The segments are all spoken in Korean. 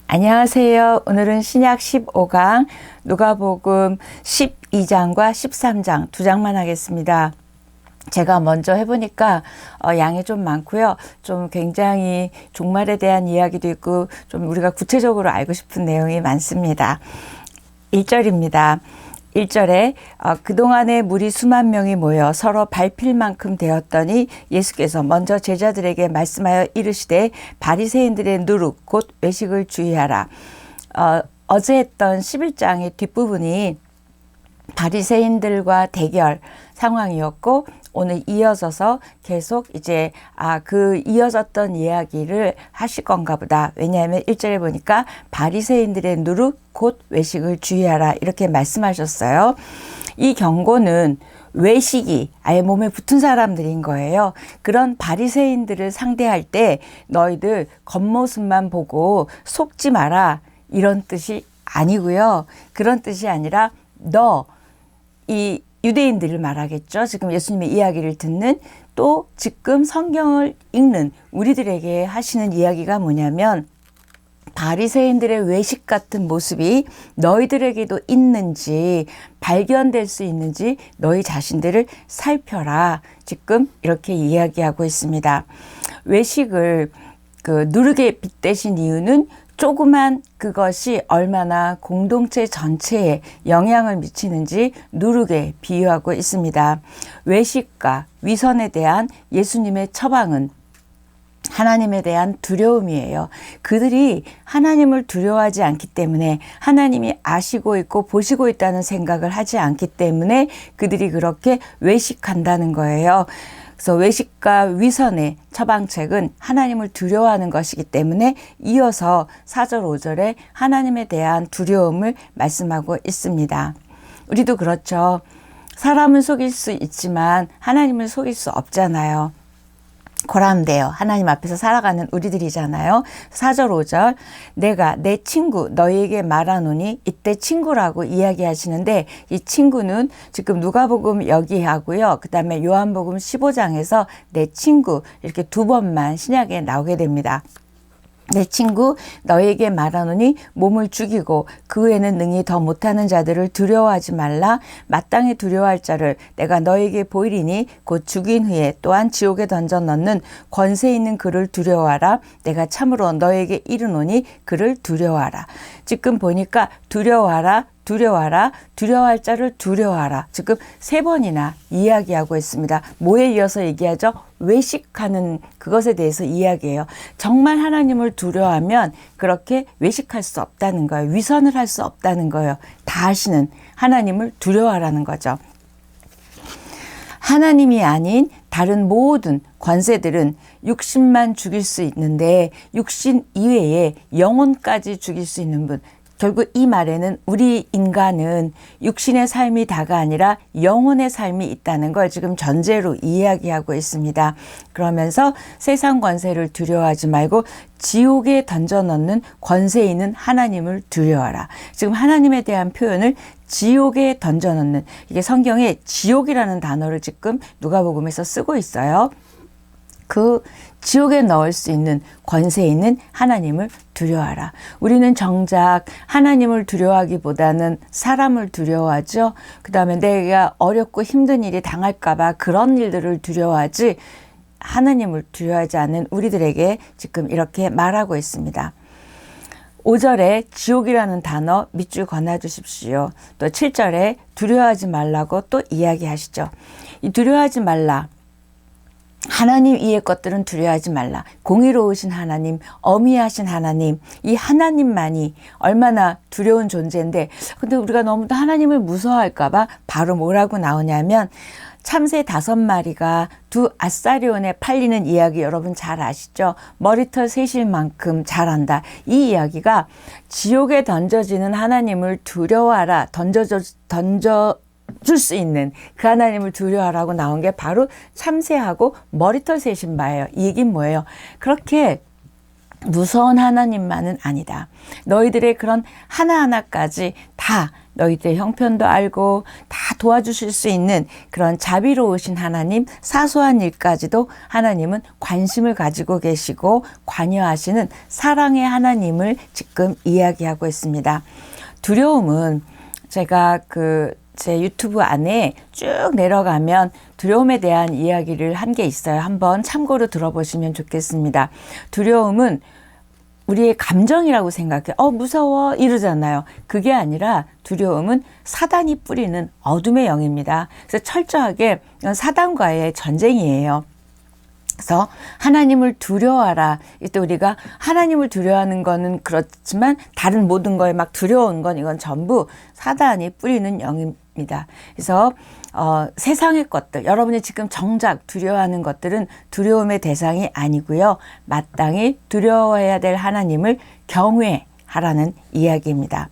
안녕하세요. 오늘은 신약 15강 누가복음 12장과 13장 두 장만 하겠습니다. 제가 먼저 해보니까 양이 좀 많고요. 좀 굉장히 종말에 대한 이야기도 있고 좀 우리가 구체적으로 알고 싶은 내용이 많습니다. 1절입니다. 1절에 그동안에 무리 수만 명이 모여 서로 밟힐 만큼 되었더니 예수께서 먼저 제자들에게 말씀하여 이르시되 바리새인들의 누룩 곧 외식을 주의하라. 어제 했던 11장의 뒷부분이 바리새인들과 대결 상황이었고 오늘 이어져서 계속 이제 그 이어졌던 이야기를 하실 건가 보다. 왜냐하면 1절에 보니까 바리새인들의 누룩 곧 외식을 주의하라 이렇게 말씀하셨어요. 이 경고는 외식이 아예 몸에 붙은 사람들인 거예요. 그런 바리새인들을 상대할 때 너희들 겉모습만 보고 속지 마라 이런 뜻이 아니고요. 그런 뜻이 아니라 이 유대인들을 말하겠죠. 지금 예수님의 이야기를 듣는 또 지금 성경을 읽는 우리들에게 하시는 이야기가 뭐냐면 바리새인들의 외식 같은 모습이 너희들에게도 있는지 발견될 수 있는지 너희 자신들을 살펴라. 지금 이렇게 이야기하고 있습니다. 외식을 누룩에 빗대신 이유는 조그만 그것이 얼마나 공동체 전체에 영향을 미치는지 누룩에 비유하고 있습니다. 외식과 위선에 대한 예수님의 처방은 하나님에 대한 두려움이에요. 그들이 하나님을 두려워하지 않기 때문에 하나님이 아시고 있고 보시고 있다는 생각을 하지 않기 때문에 그들이 그렇게 외식한다는 거예요. 그래서 외식과 위선의 처방책은 하나님을 두려워하는 것이기 때문에 이어서 4절 5절에 하나님에 대한 두려움을 말씀하고 있습니다. 우리도 그렇죠. 사람은 속일 수 있지만 하나님을 속일 수 없잖아요. 고람돼요. 하나님 앞에서 살아가는 우리들이잖아요. 4절 5절 내가 내 친구 너희에게 말하노니 이때 친구라고 이야기하시는데 이 친구는 지금 누가복음 여기하고요. 그 다음에 요한복음 15장에서 내 친구 이렇게 두 번만 신약에 나오게 됩니다. 내 친구 너에게 말하노니 몸을 죽이고 그 외에는 능히 더 못하는 자들을 두려워하지 말라. 마땅히 두려워할 자를 내가 너에게 보이리니 곧 죽인 후에 또한 지옥에 던져 넣는 권세 있는 그를 두려워하라. 내가 참으로 너에게 이르노니 그를 두려워하라. 지금 보니까 두려워하라. 두려워할 자를 두려워하라. 지금 3번이나 이야기하고 있습니다. 뭐에 이어서 얘기하죠? 외식하는 그것에 대해서 이야기해요. 정말 하나님을 두려워하면 그렇게 외식할 수 없다는 거예요. 위선을 할 수 없다는 거예요. 다 하시는 하나님을 두려워하라는 거죠. 하나님이 아닌 다른 모든 권세들은 육신만 죽일 수 있는데 육신 이외에 영혼까지 죽일 수 있는 분. 결국 이 말에는 우리 인간은 육신의 삶이 다가 아니라 영혼의 삶이 있다는 걸 지금 전제로 이야기하고 있습니다. 그러면서 세상 권세를 두려워하지 말고 지옥에 던져넣는 권세 있는 하나님을 두려워하라. 지금 하나님에 대한 표현을 지옥에 던져넣는 이게 성경에 지옥이라는 단어를 지금 누가복음에서 쓰고 있어요. 그 지옥에 넣을 수 있는 권세 있는 하나님을 두려워하라. 우리는 정작 하나님을 두려워하기보다는 사람을 두려워하죠. 그 다음에 내가 어렵고 힘든 일이 당할까 봐 그런 일들을 두려워하지 하나님을 두려워하지 않는 우리들에게 지금 이렇게 말하고 있습니다. 5절에 지옥이라는 단어 밑줄 그어 주십시오. 또 7절에 두려워하지 말라고 또 이야기하시죠. 이 두려워하지 말라. 하나님 이의 것들은 두려워하지 말라. 공의로우신 하나님, 어미하신 하나님, 이 하나님만이 얼마나 두려운 존재인데 근데 우리가 너무 하나님을 무서워할까 봐 바로 뭐라고 나오냐면 참새 5마리가 두 아사리온에 팔리는 이야기 여러분 잘 아시죠? 머리털 셋일 만큼 잘한다. 이 이야기가 지옥에 던져지는 하나님을 두려워하라. 줄 수 있는 그 하나님을 두려워하라고 나온 게 바로 참새하고 머리털 셋인 바예요. 이 얘기는 뭐예요? 그렇게 무서운 하나님만은 아니다. 너희들의 그런 하나하나까지 다 너희들의 형편도 알고 다 도와주실 수 있는 그런 자비로우신 하나님, 사소한 일까지도 하나님은 관심을 가지고 계시고 관여하시는 사랑의 하나님을 지금 이야기하고 있습니다. 두려움은 제가 제 유튜브 안에 쭉 내려가면 두려움에 대한 이야기를 한 게 있어요. 한번 참고로 들어보시면 좋겠습니다. 두려움은 우리의 감정이라고 생각해. 무서워 이러잖아요. 그게 아니라 두려움은 사단이 뿌리는 어둠의 영입니다. 그래서 철저하게 사단과의 전쟁이에요. 그래서 하나님을 두려워하라. 이때 우리가 하나님을 두려워하는 거는 그렇지만 다른 모든 거에 막 두려운 건 이건 전부 사단이 뿌리는 영입니다. 그래서 세상의 것들, 여러분이 지금 정작 두려워하는 것들은 두려움의 대상이 아니고요. 마땅히 두려워해야 될 하나님을 경외하라는 이야기입니다.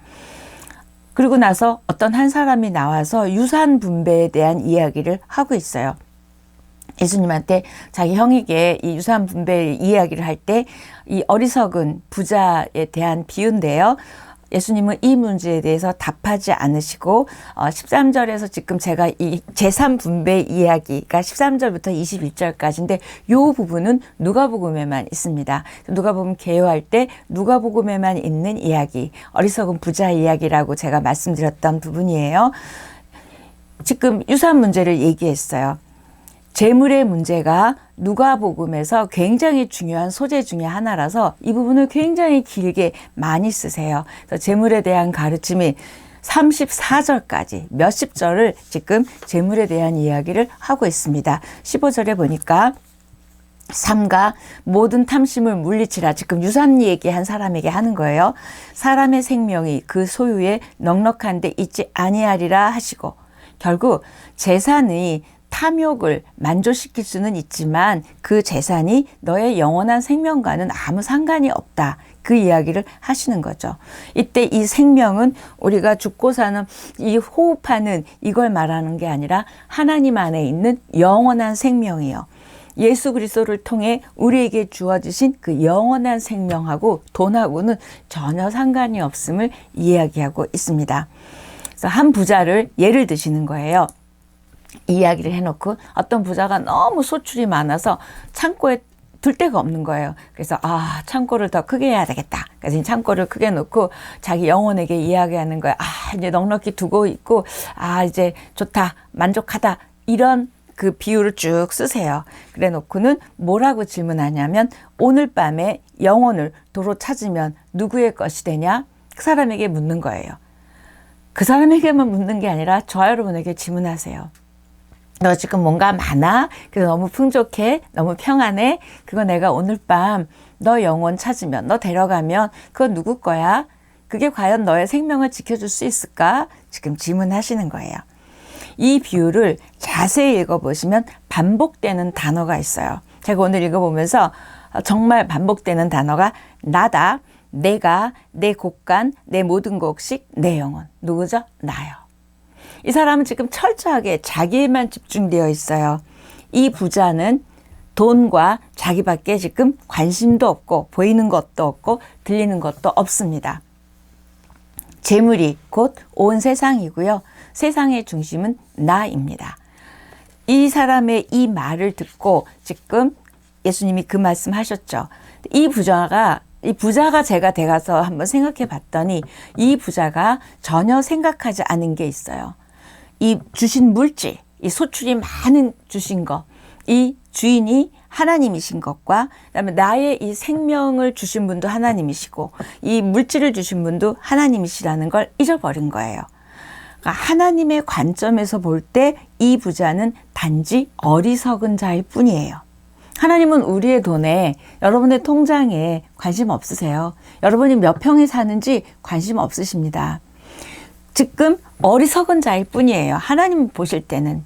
그리고 나서 어떤 한 사람이 나와서 유산 분배에 대한 이야기를 하고 있어요. 예수님한테 자기 형에게 이 유산 분배 이야기를 할 때 이 어리석은 부자에 대한 비유인데요. 예수님은 이 문제에 대해서 답하지 않으시고 13절에서 지금 제가 이 재산 분배 이야기가 13절부터 21절까지인데 이 부분은 누가복음에만 있습니다. 누가복음 개요할 때 누가복음에만 있는 이야기, 어리석은 부자 이야기라고 제가 말씀드렸던 부분이에요. 지금 유산 문제를 얘기했어요. 재물의 문제가 누가복음에서 굉장히 중요한 소재 중에 하나라서 이 부분을 굉장히 길게 많이 쓰세요. 그래서 재물에 대한 가르침이 34절까지 몇십 절을 지금 재물에 대한 이야기를 하고 있습니다. 15절에 보니까 삼가 모든 탐심을 물리치라. 지금 유산 얘기한 사람에게 하는 거예요. 사람의 생명이 그 소유에 넉넉한 데 있지 아니하리라 하시고, 결국 재산이 탐욕을 만족시킬 수는 있지만 그 재산이 너의 영원한 생명과는 아무 상관이 없다. 그 이야기를 하시는 거죠. 이때 이 생명은 우리가 죽고 사는 이 호흡하는 이걸 말하는 게 아니라 하나님 안에 있는 영원한 생명이요. 예수 그리스도를 통해 우리에게 주어지신 그 영원한 생명하고 돈하고는 전혀 상관이 없음을 이야기하고 있습니다. 그래서 한 부자를 예를 드시는 거예요. 이야기를 해놓고 어떤 부자가 너무 소출이 많아서 창고에 둘 데가 없는 거예요. 그래서 창고를 더 크게 해야 되겠다. 그래서 창고를 크게 놓고 자기 영혼에게 이야기하는 거예요. 이제 넉넉히 두고 있고 이제 좋다, 만족하다, 이런 그 비유를 쭉 쓰세요. 그래 놓고는 뭐라고 질문하냐면 오늘 밤에 영혼을 도로 찾으면 누구의 것이 되냐? 그 사람에게 묻는 거예요. 그 사람에게만 묻는 게 아니라 저와 여러분에게 질문하세요. 너 지금 뭔가 많아? 그래서 너무 풍족해? 너무 평안해? 그거 내가 오늘 밤 너 영혼 찾으면, 너 데려가면 그건 누구 거야? 그게 과연 너의 생명을 지켜줄 수 있을까? 지금 질문하시는 거예요. 이 비유를 자세히 읽어보시면 반복되는 단어가 있어요. 제가 오늘 읽어보면서 정말 반복되는 단어가 나다, 내가, 내 곳간, 내 모든 곡식, 내 영혼. 누구죠? 나요. 이 사람은 지금 철저하게 자기에만 집중되어 있어요. 이 부자는 돈과 자기밖에 지금 관심도 없고 보이는 것도 없고 들리는 것도 없습니다. 재물이 곧 온 세상이고요. 세상의 중심은 나입니다. 이 사람의 이 말을 듣고 지금 예수님이 그 말씀 하셨죠. 이 부자가 제가 돼가서 한번 생각해 봤더니 이 부자가 전혀 생각하지 않은 게 있어요. 이 주신 물질, 이 소출이 많은 주신 것, 이 주인이 하나님이신 것과 그다음에 나의 이 생명을 주신 분도 하나님이시고 이 물질을 주신 분도 하나님이시라는 걸 잊어버린 거예요. 그러니까 하나님의 관점에서 볼 때 이 부자는 단지 어리석은 자일 뿐이에요. 하나님은 우리의 돈에, 여러분의 통장에 관심 없으세요. 여러분이 몇 평에 사는지 관심 없으십니다. 지금 어리석은 자일 뿐이에요. 하나님 보실 때는.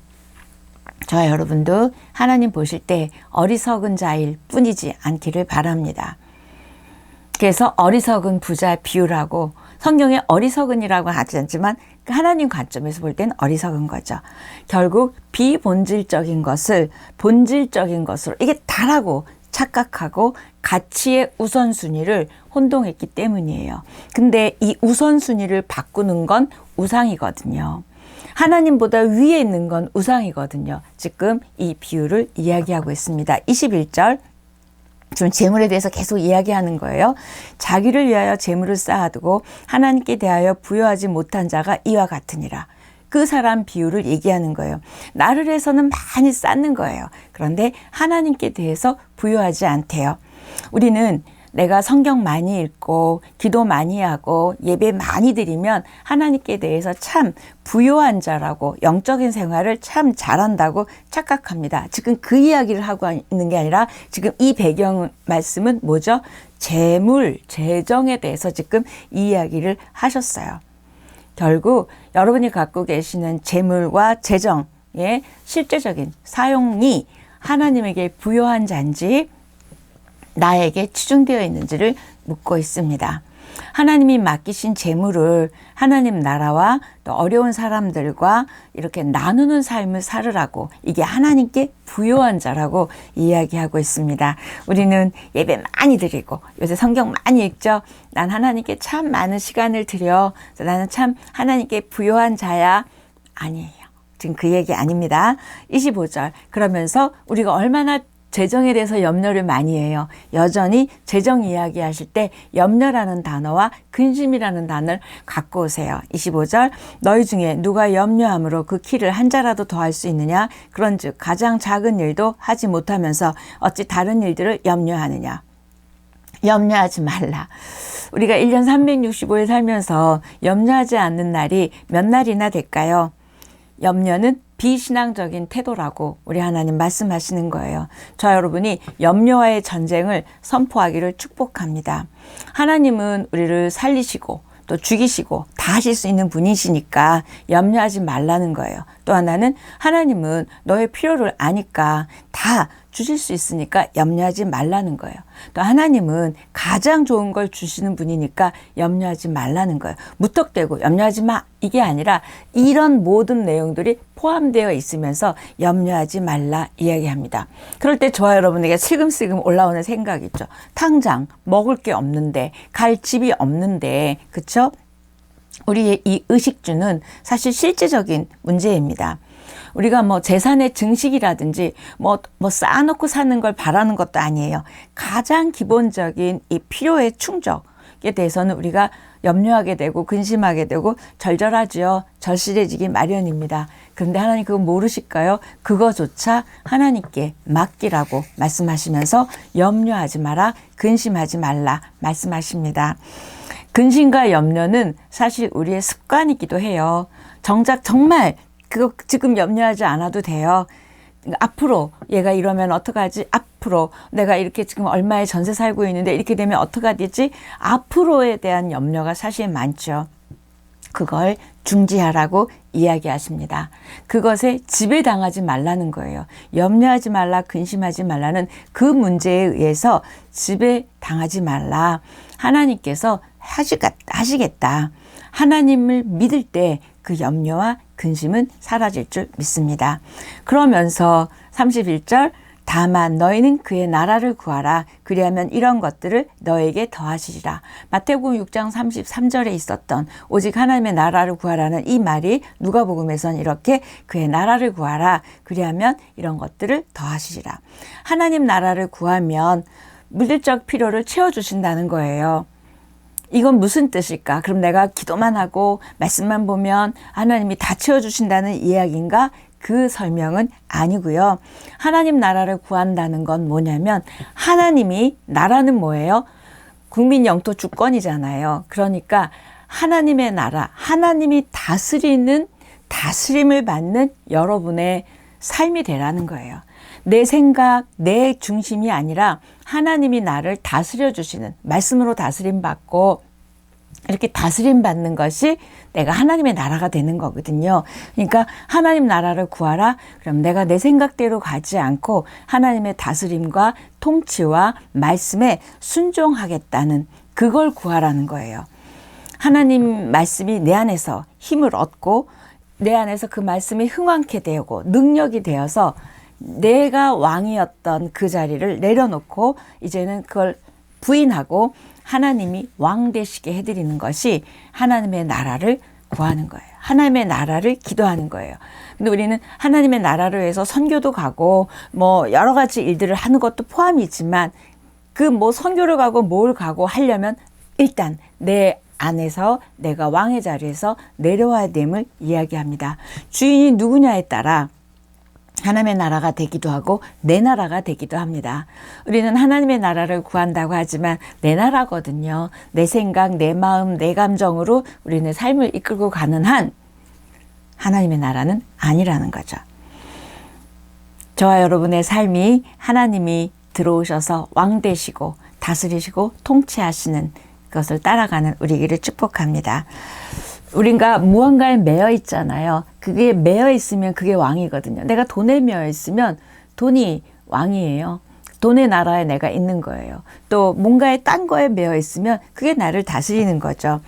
저와 여러분도 하나님 보실 때 어리석은 자일 뿐이지 않기를 바랍니다. 그래서 어리석은 부자 비유라고, 성경에 어리석은이라고 하지 않지만 하나님 관점에서 볼 때는 어리석은 거죠. 결국 비본질적인 것을 본질적인 것으로, 이게 다라고 착각하고 가치의 우선순위를 혼동했기 때문이에요. 근데 이 우선순위를 바꾸는 건 우상이거든요. 하나님보다 위에 있는 건 우상이거든요. 지금 이 비유를 이야기하고 있습니다. 21절. 지금 재물에 대해서 계속 이야기하는 거예요. 자기를 위하여 재물을 쌓아두고 하나님께 대하여 부여하지 못한 자가 이와 같으니라. 그 사람 비유를 얘기하는 거예요. 나를 위해서는 많이 쌓는 거예요. 그런데 하나님께 대해서 부여하지 않대요. 우리는 내가 성경 많이 읽고 기도 많이 하고 예배 많이 드리면 하나님께 대해서 참 부요한 자라고 영적인 생활을 참 잘한다고 착각합니다. 지금 그 이야기를 하고 있는 게 아니라 지금 이 배경 말씀은 뭐죠? 재물, 재정에 대해서 지금 이 이야기를 하셨어요. 결국 여러분이 갖고 계시는 재물과 재정의 실제적인 사용이 하나님에게 부요한 자인지 나에게 치중되어 있는지를 묻고 있습니다. 하나님이 맡기신 재물을 하나님 나라와 또 어려운 사람들과 이렇게 나누는 삶을 살으라고, 이게 하나님께 부요한 자라고 이야기하고 있습니다. 우리는 예배 많이 드리고 요새 성경 많이 읽죠. 난 하나님께 참 많은 시간을 드려. 나는 참 하나님께 부요한 자야. 아니에요. 지금 그 얘기 아닙니다. 25절. 그러면서 우리가 얼마나 재정에 대해서 염려를 많이 해요. 여전히 재정 이야기 하실 때 염려라는 단어와 근심이라는 단어를 갖고 오세요. 25절. 너희 중에 누가 염려함으로 그 키를 한 자라도 더할 수 있느냐? 그런즉 가장 작은 일도 하지 못하면서 어찌 다른 일들을 염려하느냐? 염려하지 말라. 우리가 1년 365일 살면서 염려하지 않는 날이 몇 날이나 될까요? 염려는 비신앙적인 태도라고 우리 하나님 말씀하시는 거예요. 저 여러분이 염려와의 전쟁을 선포하기를 축복합니다. 하나님은 우리를 살리시고 또 죽이시고 다 하실 수 있는 분이시니까 염려하지 말라는 거예요. 또 하나는 하나님은 너의 필요를 아니까 다 주실 수 있으니까 염려하지 말라는 거예요. 또 하나님은 가장 좋은 걸 주시는 분이니까 염려하지 말라는 거예요. 무턱대고 염려하지 마, 이게 아니라 이런 모든 내용들이 포함되어 있으면서 염려하지 말라 이야기합니다. 그럴 때 저와 여러분에게 슬금슬금 올라오는 생각이 있죠. 당장 먹을 게 없는데, 갈 집이 없는데, 그쵸? 우리의 이 의식주는 사실 실제적인 문제입니다. 우리가 뭐 재산의 증식이라든지 뭐 쌓아놓고 사는 걸 바라는 것도 아니에요. 가장 기본적인 이 필요의 충족에 대해서는 우리가 염려하게 되고 근심하게 되고 절절하죠. 절실해지기 마련입니다. 그런데 하나님 그거 모르실까요? 그거조차 하나님께 맡기라고 말씀하시면서 염려하지 마라, 근심하지 말라 말씀하십니다. 근심과 염려는 사실 우리의 습관이기도 해요. 정작 정말 그거 지금 염려하지 않아도 돼요. 앞으로 얘가 이러면 어떡하지? 앞으로 내가 이렇게 지금 얼마의 전세 살고 있는데 이렇게 되면 어떡하겠지? 앞으로에 대한 염려가 사실 많죠. 그걸 중지하라고 이야기하십니다. 그것에 지배당하지 말라는 거예요. 염려하지 말라, 근심하지 말라는 그 문제에 의해서 지배당하지 말라. 하나님께서 하시겠다. 하나님을 믿을 때 그 염려와 근심은 사라질 줄 믿습니다. 그러면서 31절, 다만 너희는 그의 나라를 구하라. 그리하면 이런 것들을 너에게 더하시리라. 마태복음 6장 33절에 있었던 오직 하나님의 나라를 구하라는 이 말이 누가복음에선 이렇게 그의 나라를 구하라. 그리하면 이런 것들을 더하시리라. 하나님 나라를 구하면 물질적 필요를 채워주신다는 거예요. 이건 무슨 뜻일까? 그럼 내가 기도만 하고 말씀만 보면 하나님이 다 채워주신다는 이야기인가? 그 설명은 아니고요. 하나님 나라를 구한다는 건 뭐냐면 하나님이, 나라는 뭐예요? 국민 영토 주권이잖아요. 그러니까 하나님의 나라, 하나님이 다스림을 받는 여러분의 삶이 되라는 거예요. 내 생각, 내 중심이 아니라 하나님이 나를 다스려 주시는, 말씀으로 다스림 받고 이렇게 다스림 받는 것이 내가 하나님의 나라가 되는 거거든요. 그러니까 하나님 나라를 구하라. 그럼 내가 내 생각대로 가지 않고 하나님의 다스림과 통치와 말씀에 순종하겠다는, 그걸 구하라는 거예요. 하나님 말씀이 내 안에서 힘을 얻고 내 안에서 그 말씀이 흥왕케 되고 능력이 되어서 내가 왕이었던 그 자리를 내려놓고 이제는 그걸 부인하고 하나님이 왕 되시게 해드리는 것이 하나님의 나라를 구하는 거예요. 하나님의 나라를 기도하는 거예요. 근데 우리는 하나님의 나라를 위해서 선교도 가고 뭐 여러 가지 일들을 하는 것도 포함이지만 그 뭐 선교를 가고 뭘 가고 하려면 일단 내 안에서 내가 왕의 자리에서 내려와야 됨을 이야기합니다. 주인이 누구냐에 따라 하나님의 나라가 되기도 하고 내 나라가 되기도 합니다. 우리는 하나님의 나라를 구한다고 하지만 내 나라거든요. 내 생각, 내 마음, 내 감정으로 우리는 삶을 이끌고 가는 한 하나님의 나라는 아니라는 거죠. 저와 여러분의 삶이 하나님이 들어오셔서 왕 되시고 다스리시고 통치하시는 것을 따라가는 우리에게 축복합니다. 우리가 무언가에 매여 있잖아요. 그게 매여 있으면 그게 왕이거든요. 내가 돈에 매여 있으면 돈이 왕이에요. 돈의 나라에 내가 있는 거예요. 또 뭔가에 딴 거에 매여 있으면 그게 나를 다스리는 거죠.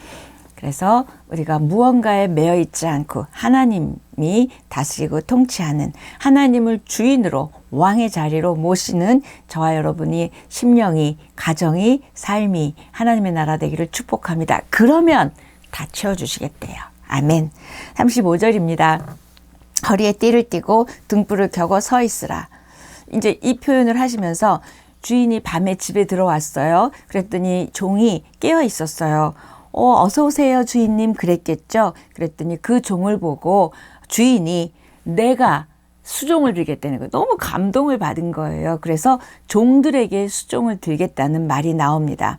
그래서 우리가 무언가에 매여 있지 않고 하나님이 다스리고 통치하는 하나님을 주인으로 왕의 자리로 모시는 저와 여러분이 심령이, 가정이, 삶이 하나님의 나라 되기를 축복합니다. 그러면 다 채워주시겠대요. 아멘. 35절입니다. 허리에 띠를 띠고 등불을 켜고 서 있으라. 이제 이 표현을 하시면서 주인이 밤에 집에 들어왔어요. 그랬더니 종이 깨어 있었어요. 어서 오세요 주인님 그랬겠죠. 그랬더니 그 종을 보고 주인이 내가 수종을 들겠다는 거예요. 너무 감동을 받은 거예요. 그래서 종들에게 수종을 들겠다는 말이 나옵니다.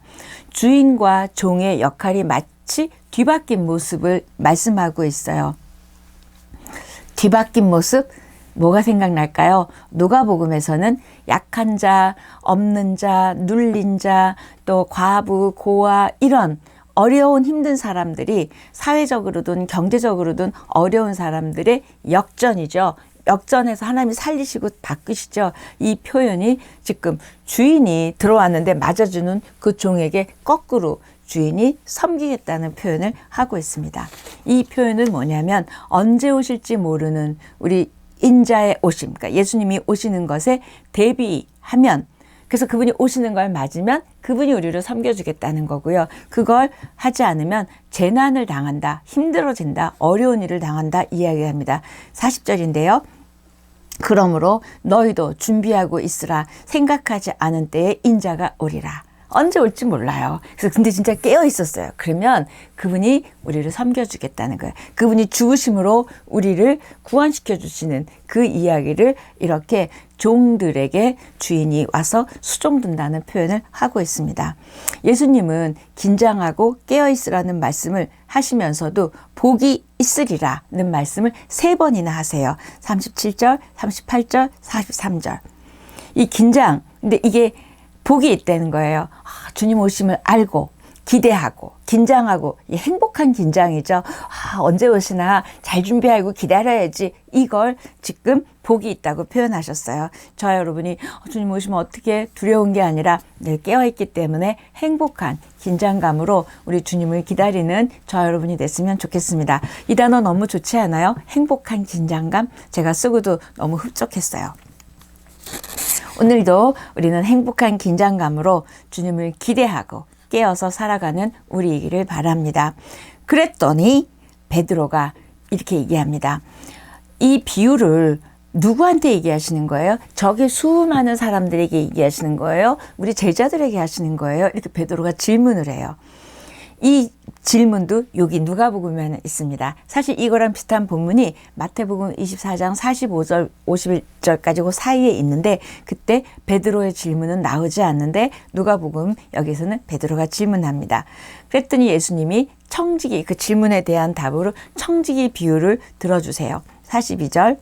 주인과 종의 역할이 마치 뒤바뀐 모습을 말씀하고 있어요. 뒤바뀐 모습? 뭐가 생각날까요? 누가복음에서는 약한 자, 없는 자, 눌린 자, 또 과부, 고아 이런 어려운 힘든 사람들이 사회적으로든 경제적으로든 어려운 사람들의 역전이죠. 역전해서 하나님이 살리시고 바꾸시죠. 이 표현이 지금 주인이 들어왔는데 맞아주는 그 종에게 거꾸로 주인이 섬기겠다는 표현을 하고 있습니다. 이 표현은 뭐냐면 언제 오실지 모르는 우리 인자의 오심, 그러니까 예수님이 오시는 것에 대비하면 그래서 그분이 오시는 걸 맞으면 그분이 우리를 섬겨주겠다는 거고요. 그걸 하지 않으면 재난을 당한다, 힘들어진다, 어려운 일을 당한다 이야기합니다. 40절인데요. 그러므로 너희도 준비하고 있으라. 생각하지 않은 때에 인자가 오리라. 언제 올지 몰라요. 그래서 근데 진짜 깨어 있었어요. 그러면 그분이 우리를 섬겨주겠다는 거예요. 그분이 죽으심으로 우리를 구원시켜 주시는 그 이야기를 이렇게 종들에게 주인이 와서 수종든다는 표현을 하고 있습니다. 예수님은 긴장하고 깨어 있으라는 말씀을 하시면서도 복이 있으리라는 말씀을 3번이나 하세요. 37절, 38절, 43절. 이 긴장, 근데 이게 복이 있다는 거예요. 주님 오심을 알고 기대하고 긴장하고 행복한 긴장이죠. 언제 오시나 잘 준비하고 기다려야지. 이걸 지금 복이 있다고 표현하셨어요. 저와 여러분이 주님 오시면 어떻게 두려운 게 아니라 늘 깨어있기 때문에 행복한 긴장감으로 우리 주님을 기다리는 저와 여러분이 됐으면 좋겠습니다. 이 단어 너무 좋지 않아요? 행복한 긴장감. 제가 쓰고도 너무 흡족했어요. 오늘도 우리는 행복한 긴장감으로 주님을 기대하고 깨어서 살아가는 우리이기를 바랍니다. 그랬더니 베드로가 이렇게 얘기합니다. 이 비유를 누구한테 얘기하시는 거예요? 저기 수많은 사람들에게 얘기하시는 거예요? 우리 제자들에게 하시는 거예요? 이렇게 베드로가 질문을 해요. 이 질문도 여기 누가복음에는 있습니다. 사실 이거랑 비슷한 본문이 마태복음 24장 45절 51절까지 그 사이에 있는데 그때 베드로의 질문은 나오지 않는데 누가복음 여기서는 베드로가 질문합니다. 그랬더니 예수님이 청지기 그 질문에 대한 답으로 청지기 비유를 들어주세요. 42절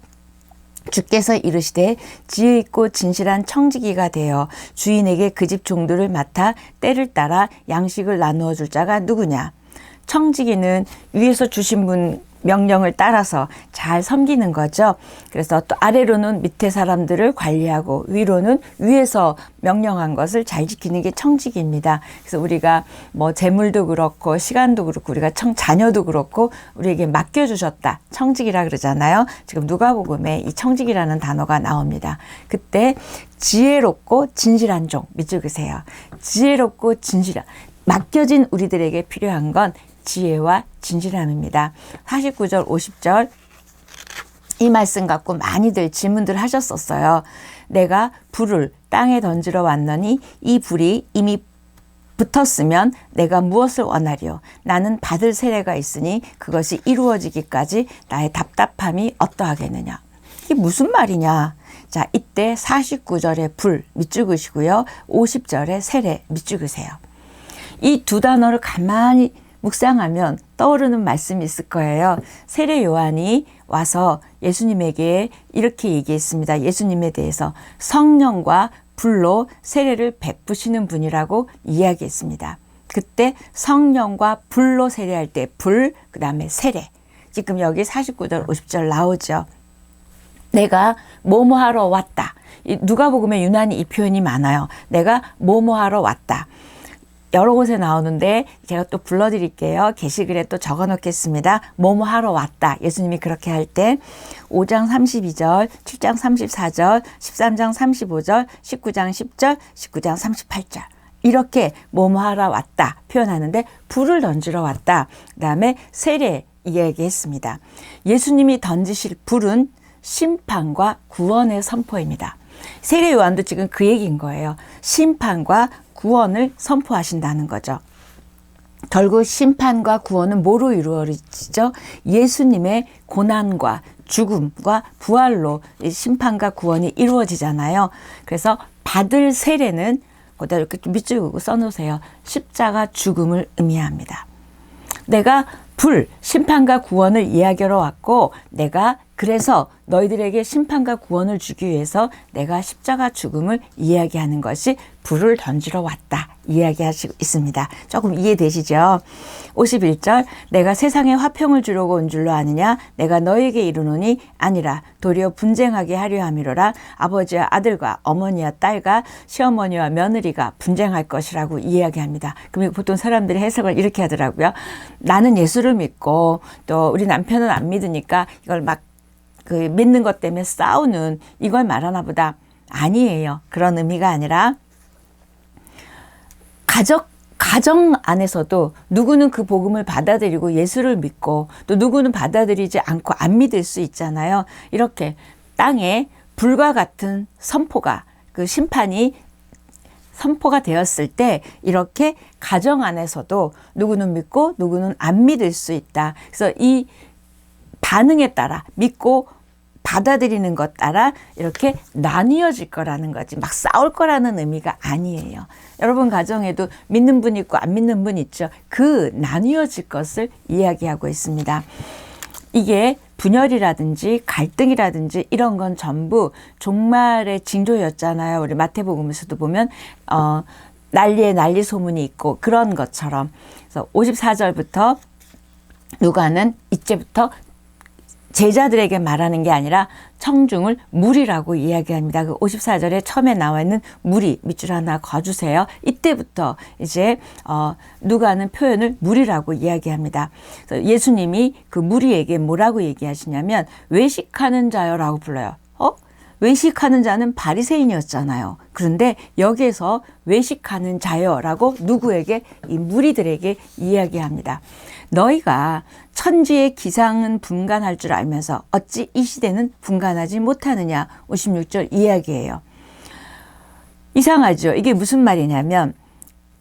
주께서 이르시되 지혜 있고 진실한 청지기가 되어 주인에게 그 집 종들을 맡아 때를 따라 양식을 나누어 줄 자가 누구냐. 청지기는 위에서 주신 분 명령을 따라서 잘 섬기는 거죠. 그래서 또 아래로는 밑에 사람들을 관리하고 위로는 위에서 명령한 것을 잘 지키는 게 청직입니다. 그래서 우리가 뭐 재물도 그렇고 시간도 그렇고 우리가 자녀도 그렇고 우리에게 맡겨주셨다. 청직이라 그러잖아요. 지금 누가복음에 이 청직이라는 단어가 나옵니다. 그때 지혜롭고 진실한 종 밑줄그세요. 지혜롭고 진실한 맡겨진 우리들에게 필요한 건 지혜와 진실함입니다. 49절 50절 이 말씀 갖고 많이들 질문들 하셨었어요. 내가 불을 땅에 던지러 왔더니 이 불이 이미 붙었으면 내가 무엇을 원하리요? 나는 받을 세례가 있으니 그것이 이루어지기까지 나의 답답함이 어떠하겠느냐? 이게 무슨 말이냐? 자, 이때 49절에 불 밑줄 그시고요. 50절에 세례 밑줄 그세요. 이 두 단어를 가만히 묵상하면 떠오르는 말씀이 있을 거예요. 세례 요한이 와서 예수님에게 이렇게 얘기했습니다. 예수님에 대해서 성령과 불로 세례를 베푸시는 분이라고 이야기했습니다. 그때 성령과 불로 세례할 때 불, 그 다음에 세례. 지금 여기 49절 50절 나오죠. 내가 뭐뭐 하러 왔다. 누가복음에 유난히 이 표현이 많아요. 내가 뭐뭐 하러 왔다. 여러 곳에 나오는데 제가 또 불러드릴게요. 게시글에 또 적어 놓겠습니다. 뭐뭐 하러 왔다. 예수님이 그렇게 할 때 5장 32절, 7장 34절, 13장 35절, 19장 10절, 19장 38절. 이렇게 뭐뭐 하러 왔다 표현하는데 불을 던지러 왔다. 그다음에 세례 이야기했습니다. 예수님이 던지실 불은 심판과 구원의 선포입니다. 세례 요한도 지금 그 얘기인 거예요. 심판과 구원을 선포하신다는 거죠. 결국 심판과 구원은 뭐로 이루어지죠? 예수님의 고난과 죽음과 부활로 심판과 구원이 이루어지잖아요. 그래서 받을 세례는 거기다 이렇게 좀 밑줄 그고 써놓으세요. 십자가 죽음을 의미합니다. 내가 불, 심판과 구원을 이야기하러 왔고 내가 그래서 너희들에게 심판과 구원을 주기 위해서 내가 십자가 죽음을 이야기하는 것이 불을 던지러 왔다. 이야기하시고 있습니다. 조금 이해되시죠? 51절 내가 세상에 화평을 주려고 온 줄로 아느냐 내가 너에게 이르노니 아니라 도리어 분쟁하게 하려 함이로라. 아버지와 아들과 어머니와 딸과 시어머니와 며느리가 분쟁할 것이라고 이야기합니다. 그럼 보통 사람들이 해석을 이렇게 하더라고요. 나는 예수를 믿고 또 우리 남편은 안 믿으니까 이걸 막 믿는 것 때문에 싸우는 이걸 말하나 보다. 아니에요. 그런 의미가 아니라 가정 안에서도 누구는 그 복음을 받아들이고 예수를 믿고 또 누구는 받아들이지 않고 안 믿을 수 있잖아요. 이렇게 땅에 불과 같은 선포가 그 심판이 선포가 되었을 때 이렇게 가정 안에서도 누구는 믿고 누구는 안 믿을 수 있다. 그래서 이 반응에 따라 믿고 받아들이는 것 따라 이렇게 나뉘어질 거라는 거지 막 싸울 거라는 의미가 아니에요. 여러분 가정에도 믿는 분 있고 안 믿는 분 있죠. 그 나뉘어질 것을 이야기하고 있습니다. 이게 분열이라든지 갈등이라든지 이런 건 전부 종말의 징조였잖아요. 우리 마태복음에서도 보면 난리에 난리 소문이 있고 그런 것처럼. 그래서 54절부터 누가는 이제부터 제자들에게 말하는 게 아니라 청중을 무리라고 이야기합니다. 그 54절에 처음에 나와 있는 무리 밑줄 하나 거주세요. 이때부터 이제 누가는 표현을 무리라고 이야기합니다. 그래서 예수님이 그 무리에게 뭐라고 얘기하시냐면 외식하는 자여라고 불러요. 외식하는 자는 바리새인이었잖아요. 그런데 여기에서 외식하는 자여라고 누구에게? 이 무리들에게 이야기합니다. 너희가 천지의 기상은 분간할 줄 알면서 어찌 이 시대는 분간하지 못하느냐. 56절 이야기예요. 이상하죠. 이게 무슨 말이냐면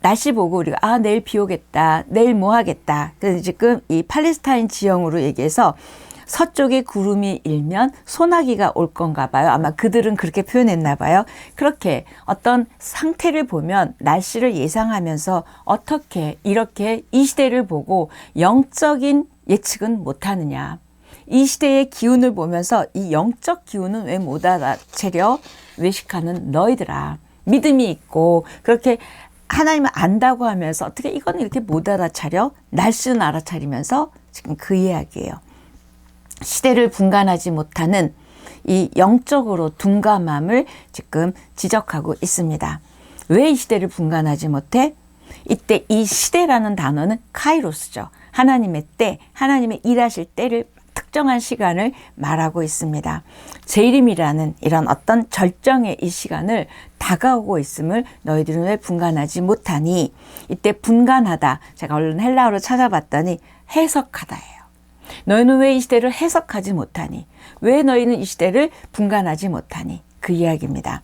날씨 보고 우리가 내일 비 오겠다. 내일 뭐 하겠다. 그래서 지금 이 팔레스타인 지형으로 얘기해서 서쪽에 구름이 일면 소나기가 올 건가 봐요. 아마 그들은 그렇게 표현했나 봐요. 그렇게 어떤 상태를 보면 날씨를 예상하면서 어떻게 이렇게 이 시대를 보고 영적인 예측은 못하느냐. 이 시대의 기운을 보면서 이 영적 기운은 왜 못 알아채려? 외식하는 너희들아. 믿음이 있고 그렇게 하나님을 안다고 하면서 어떻게 이건 이렇게 못 알아차려? 날씨는 알아차리면서 지금 그 이야기예요. 시대를 분간하지 못하는 이 영적으로 둔감함을 지금 지적하고 있습니다. 왜 이 시대를 분간하지 못해? 이때 이 시대라는 단어는 카이로스죠. 하나님의 때, 하나님의 일하실 때를 특정한 시간을 말하고 있습니다. 재림이라는 이런 어떤 절정의 이 시간을 다가오고 있음을 너희들은 왜 분간하지 못하니? 이때 분간하다, 제가 얼른 헬라어로 찾아봤더니 해석하다예요. 너희는 왜 이 시대를 해석하지 못하니? 왜 너희는 이 시대를 분간하지 못하니? 그 이야기입니다.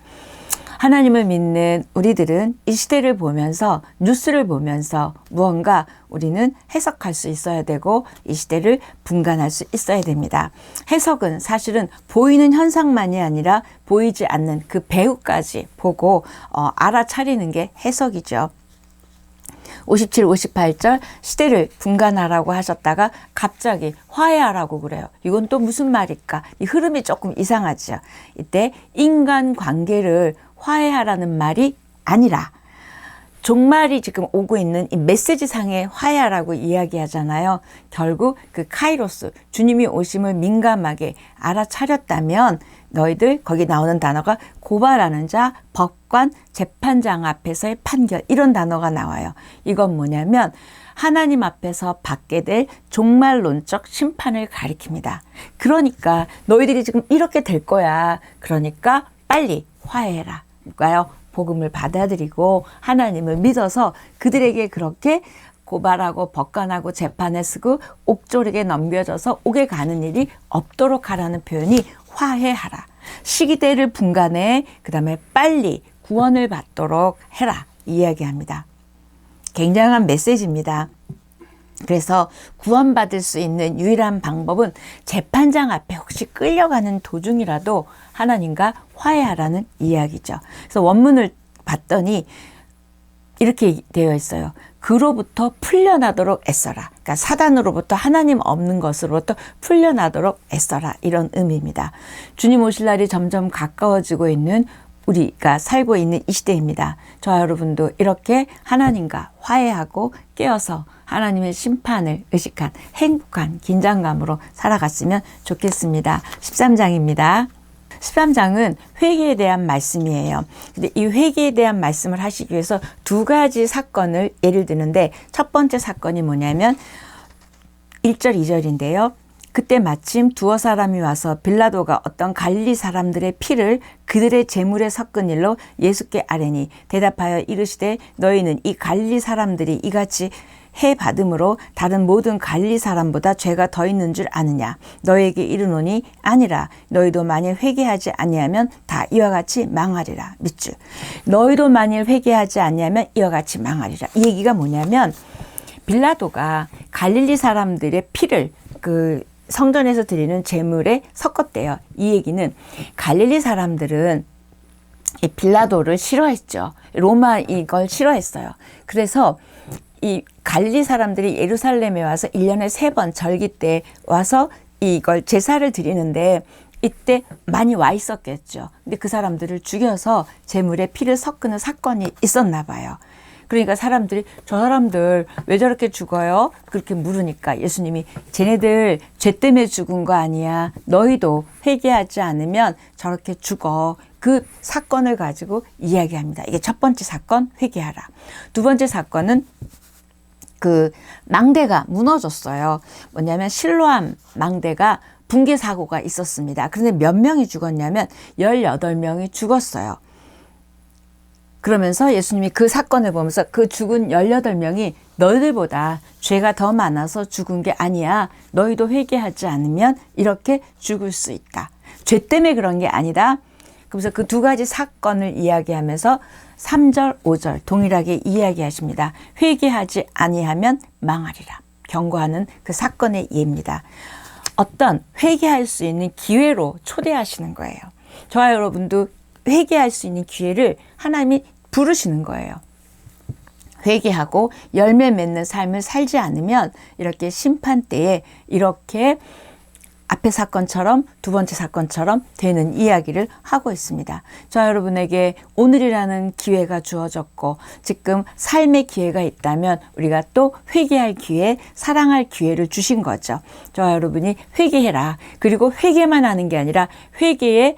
하나님을 믿는 우리들은 이 시대를 보면서, 뉴스를 보면서 무언가 우리는 해석할 수 있어야 되고 이 시대를 분간할 수 있어야 됩니다. 해석은 사실은 보이는 현상만이 아니라 보이지 않는 그 배후까지 보고 알아차리는 게 해석이죠. 57, 58절 시대를 분간하라고 하셨다가 갑자기 화해하라고 그래요. 이건 또 무슨 말일까? 이 흐름이 조금 이상하죠. 이때 인간관계를 화해하라는 말이 아니라 종말이 지금 오고 있는 이 메시지상의 화해하라고 이야기하잖아요. 결국 그 카이로스, 주님이 오심을 민감하게 알아차렸다면 너희들, 거기 나오는 단어가 고발하는 자, 법관, 재판장 앞에서의 판결, 이런 단어가 나와요. 이건 뭐냐면 하나님 앞에서 받게 될 종말론적 심판을 가리킵니다. 그러니까 너희들이 지금 이렇게 될 거야. 그러니까 빨리 화해해라. 그러니까요, 복음을 받아들이고 하나님을 믿어서 그들에게 그렇게 고발하고 법관하고 재판에 쓰고 옥졸에게 넘겨져서 옥에 가는 일이 없도록 하라는 표현이 화해하라. 시기대를 분간해, 그 다음에 빨리 구원을 받도록 해라. 이야기합니다. 굉장한 메시지입니다. 그래서 구원받을 수 있는 유일한 방법은 재판장 앞에 혹시 끌려가는 도중이라도 하나님과 화해하라는 이야기죠. 그래서 원문을 봤더니 이렇게 되어 있어요. 그로부터 풀려나도록 애써라. 그러니까 사단으로부터, 하나님 없는 것으로부터 풀려나도록 애써라. 이런 의미입니다. 주님 오실 날이 점점 가까워지고 있는 우리가 살고 있는 이 시대입니다. 저와 여러분도 이렇게 하나님과 화해하고 깨어서 하나님의 심판을 의식한 행복한 긴장감으로 살아갔으면 좋겠습니다. 13장입니다. 13장은 회개에 대한 말씀이에요. 근데 이 회개에 대한 말씀을 하시기 위해서 두 가지 사건을 예를 드는데, 첫 번째 사건이 뭐냐면 1절, 2절인데요. 그때 마침 두어 사람이 와서 빌라도가 어떤 갈릴리 사람들의 피를 그들의 제물에 섞은 일로 예수께 아뢰니 대답하여 이르시되 너희는 이 갈릴리 사람들이 이같이 해 받음으로 다른 모든 갈릴리 사람보다 죄가 더 있는 줄 아느냐? 너희에게 이르노니 아니라. 너희도 만일 회개하지 아니하면 다 이와 같이 망하리라. 밑줄. 너희도 만일 회개하지 아니하면 이와 같이 망하리라. 이 얘기가 뭐냐면 빌라도가 갈릴리 사람들의 피를 그 성전에서 드리는 제물에 섞었대요. 이 얘기는 갈릴리 사람들은 이 빌라도를 싫어했죠. 로마 이걸 싫어했어요. 그래서 이 갈릴리 사람들이 예루살렘에 와서 1년에 3번 절기 때 와서 이걸 제사를 드리는데 이때 많이 와 있었겠죠. 근데 그 사람들을 죽여서 제물에 피를 섞는 사건이 있었나 봐요. 그러니까 사람들이 저 사람들 왜 저렇게 죽어요? 그렇게 물으니까 예수님이 쟤네들 죄 때문에 죽은 거 아니야. 너희도 회개하지 않으면 저렇게 죽어. 그 사건을 가지고 이야기합니다. 이게 첫 번째 사건, 회개하라. 두 번째 사건은 그 망대가 무너졌어요. 뭐냐면 실로암 망대가 붕괴 사고가 있었습니다. 그런데 몇 명이 죽었냐면 18명이 죽었어요. 그러면서 예수님이 그 사건을 보면서 그 죽은 18명이 너희들보다 죄가 더 많아서 죽은 게 아니야. 너희도 회개하지 않으면 이렇게 죽을 수 있다. 죄 때문에 그런 게 아니다. 그래서 그 두 가지 사건을 이야기하면서 3절, 5절 동일하게 이야기하십니다. 회개하지 아니하면 망하리라. 경고하는 그 사건의 예입니다. 어떤 회개할 수 있는 기회로 초대하시는 거예요. 저와 여러분도 회개할 수 있는 기회를 하나님이 부르시는 거예요. 회개하고 열매 맺는 삶을 살지 않으면 이렇게 심판 때에 이렇게 앞의 사건처럼 두 번째 사건처럼 되는 이야기를 하고 있습니다. 저 여러분에게 오늘이라는 기회가 주어졌고 지금 삶의 기회가 있다면 우리가 또 회개할 기회, 사랑할 기회를 주신 거죠. 저 여러분이 회개해라. 그리고 회개만 하는 게 아니라 회개에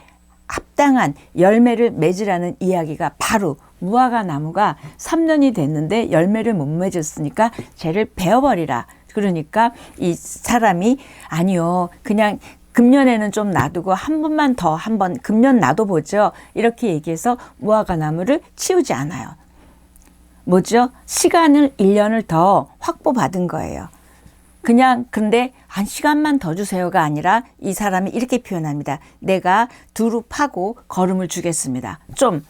합당한 열매를 맺으라는 이야기가 바로 무화과 나무가 3년이 됐는데 열매를 못 맺었으니까 쟤를 베어버리라. 그러니까 이 사람이 아니요, 그냥 금년에는 좀 놔두고 한 번 금년 놔둬보죠. 이렇게 얘기해서 무화과 나무를 치우지 않아요. 뭐죠? 시간을 1년을 더 확보받은 거예요. 그냥 근데 한 시간만 더 주세요가 아니라 이 사람이 이렇게 표현합니다. 내가 두루 파고 걸음을 주겠습니다. 좀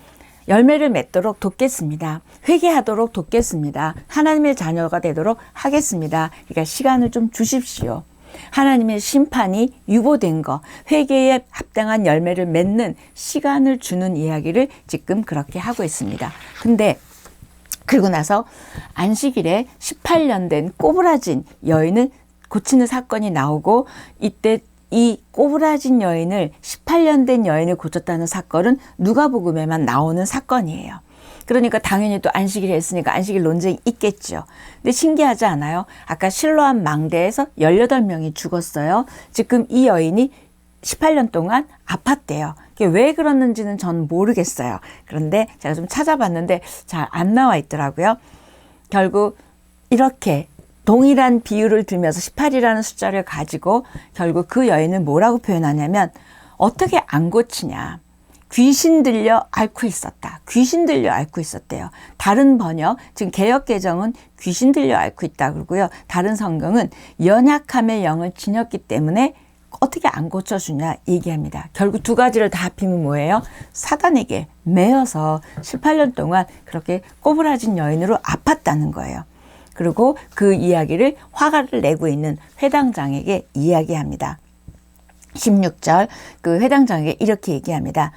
열매를 맺도록 돕겠습니다. 회개하도록 돕겠습니다. 하나님의 자녀가 되도록 하겠습니다. 그러니까 시간을 좀 주십시오. 하나님의 심판이 유보된 거, 회개에 합당한 열매를 맺는 시간을 주는 이야기를 지금 그렇게 하고 있습니다. 근데 그리고 나서 안식일에 18년 된 꼬부라진 여인을 고치는 사건이 나오고 이때 이 꼬부라진 여인을 18년 된 여인을 고쳤다는 사건은 누가복음에만 나오는 사건이에요. 그러니까 당연히 또 안식일 했으니까 안식일 논쟁이 있겠죠. 근데 신기하지 않아요? 아까 실로암 망대에서 18명이 죽었어요. 지금 이 여인이 18년 동안 아팠대요. 왜 그랬는지는 전 모르겠어요. 그런데 제가 좀 찾아봤는데 잘 안 나와 있더라고요. 결국 이렇게 동일한 비유를 들면서 18이라는 숫자를 가지고 결국 그 여인을 뭐라고 표현하냐면 어떻게 안 고치냐. 귀신 들려 앓고 있었다. 귀신 들려 앓고 있었대요. 다른 번역, 지금 개역개정은 귀신 들려 앓고 있다 그러고요. 다른 성경은 연약함의 영을 지녔기 때문에 어떻게 안 고쳐주냐 얘기합니다. 결국 두 가지를 다 합히면 뭐예요? 사단에게 매여서 18년 동안 그렇게 꼬부라진 여인으로 아팠다는 거예요. 그리고 그 이야기를 화가를 내고 있는 회당장에게 이야기합니다. 16절 그 회당장에게 이렇게 얘기합니다.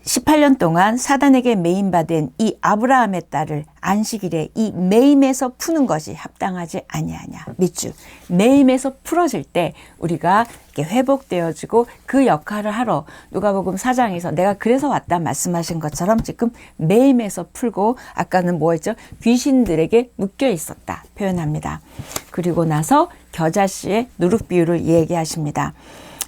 18년 동안 사단에게 매임받은 이 아브라함의 딸을 안식일에 이 매임에서 푸는 것이 합당하지 아니하냐. 밑줄. 매임에서 풀어질 때 우리가 이렇게 회복되어지고 그 역할을 하러 누가복음 4장에서 내가 그래서 왔다 말씀하신 것처럼 지금 매임에서 풀고 아까는 뭐였죠? 귀신들에게 묶여 있었다 표현합니다. 그리고 나서 겨자씨의 누룩 비유를 얘기하십니다.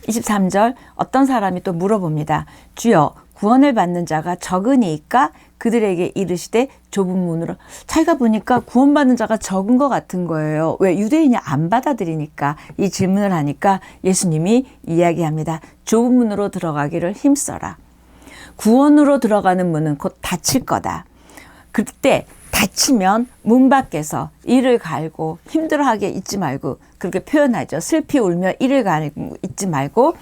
23절 어떤 사람이 또 물어봅니다. 주여 구원을 받는 자가 적으니까 그들에게 이르시되 좁은 문으로. 자기가 보니까 구원받는 자가 적은 것 같은 거예요. 왜? 유대인이 안 받아들이니까. 이 질문을 하니까 예수님이 이야기합니다. 좁은 문으로 들어가기를 힘써라. 구원으로 들어가는 문은 곧 닫힐 거다. 그때 닫히면 문 밖에서 이를 갈고 힘들어하게 있지 말고 그렇게 표현하죠. 슬피 울며 이를 갈고 있지 말고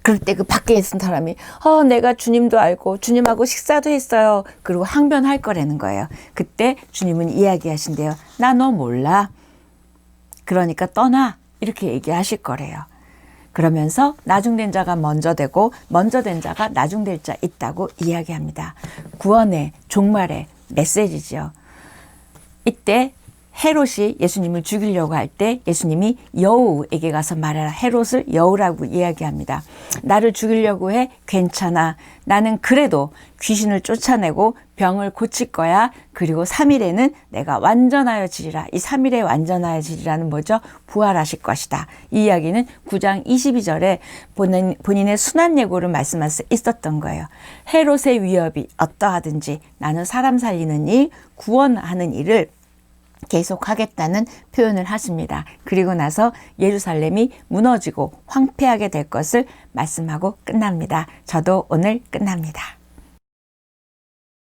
그럴 때 그 밖에 있는 사람이 내가 주님도 알고 주님하고 식사도 했어요. 그리고 항변할 거라는 거예요. 그때 주님은 이야기하신대요. 나 너 몰라. 그러니까 떠나. 이렇게 얘기하실 거래요. 그러면서 나중된 자가 먼저 되고 먼저 된 자가 나중될 자 있다고 이야기합니다. 구원의 종말의 메시지죠. 이때 헤롯이 예수님을 죽이려고 할 때 예수님이 여우에게 가서 말해라. 헤롯을 여우라고 이야기합니다. 나를 죽이려고 해? 괜찮아. 나는 그래도 귀신을 쫓아내고 병을 고칠 거야. 그리고 3일에는 내가 완전하여지리라. 이 3일에 완전하여지리라는 뭐죠? 부활하실 것이다. 이 이야기는 9장 22절에 본인의 순환 예고를 말씀할 수 있었던 거예요. 헤롯의 위협이 어떠하든지 나는 사람 살리는 일, 구원하는 일을 계속하겠다는 표현을 하십니다. 그리고 나서 예루살렘이 무너지고 황폐하게 될 것을 말씀하고 끝납니다. 저도 오늘 끝납니다.